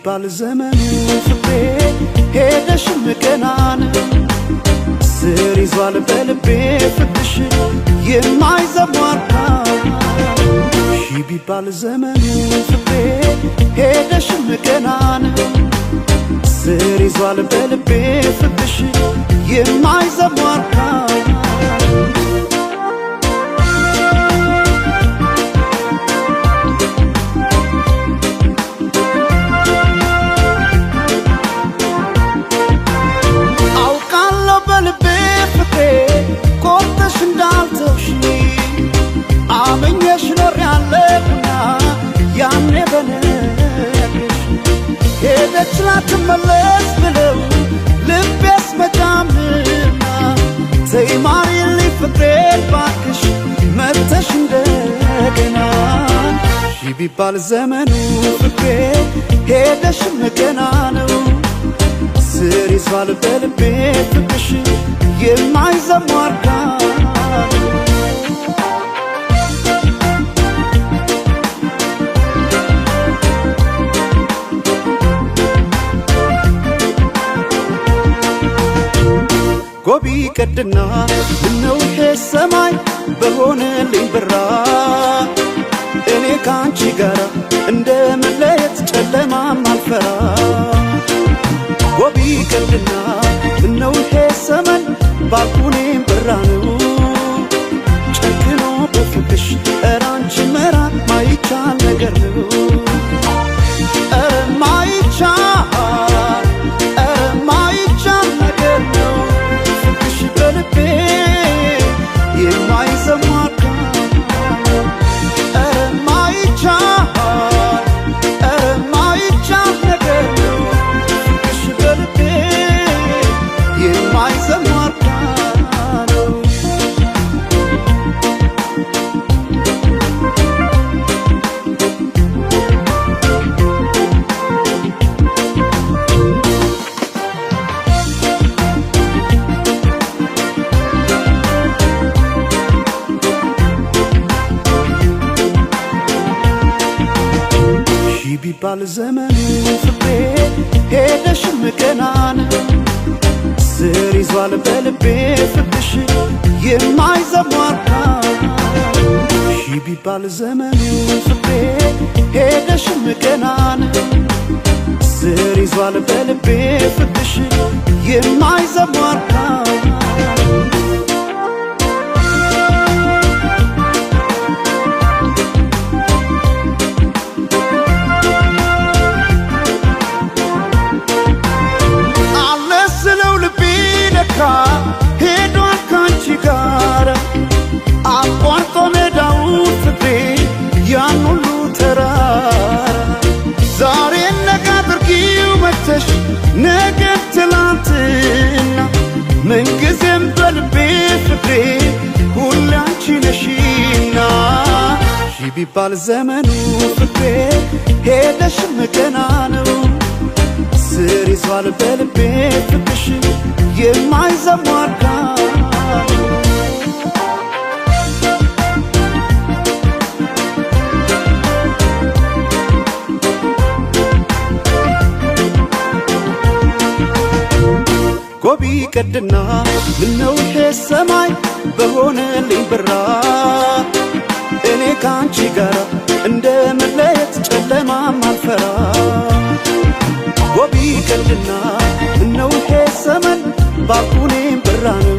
ቢባል ዘመኑ ፍቅሬ ሄደሽም ገናን ስር ይዟል በልቤ ፍቅርሽ የማይዘሟርካ ቢባል ዘመኑ ፍቅሬ ሄደሽም ገናን ስር ይዟል በልቤ ፍቅርሽ የማይዘሟርካ ትመለስ ብለው ልቤስ መጫምና ዘይማሪ ፍቅሬ ባክሽ መተሽ እንደገና ቢባል ዘመኑ ፍቅሬ ሄደሽም ገና ነው ስር ይዟል በልቤ ፍቅርሽ የማይዘሟርካ ጎቢ ቀድና ምነው ሰማይ በሆነልኝ ብራ እኔ ካንቺ ጋር እንደመለየት ጨለማም አልፈራ ጎቢ ቀድና ምነው ሰማይ ባልኩኔም ብራ ነው ጨክኖ በፍቅሽ ኧረ አንቺ መራቅ ማይቻል ነገር ነው ኧረ ማይቻል ነገር ነው ቢባል ዘመኑ ፍቅሬ ሄደሽም ገናን ስር ይዟል በልቤ ፍቅርሽ የማይዘሟርካ ቢባል ዘመኑ ፍቅሬ ሄደሽም ገናን ስር ይዟል በልቤ ፍቅርሽ የማይዘሟርካ ሄዷል ካንቺ ጋር አቋርጦ ሜዳውን ፍቅሬ ያን ሁሉ ተራራ ዛሬ ነገ አድርጊው መተሽ ነገ ትላንትና ምንጊዜም በልቤ ፍቅሬ ሁሌ አንቺ ነሽና ቢባል ዘመኑ ፍቅሬ ሄደሽም ገና ነው ስር ይዟል በልቤ ፍቅርሽ የማይዘሟርካ ጎቢ ቀድና ምነው ሰማይ በሆነልኝ ብራ እኔ ካንቺ ጋር እንደመለየት ጨለማም አልፈራ ጎቢ ቀድና ምነው ሰማይ ባልኩኔም ብራ ነው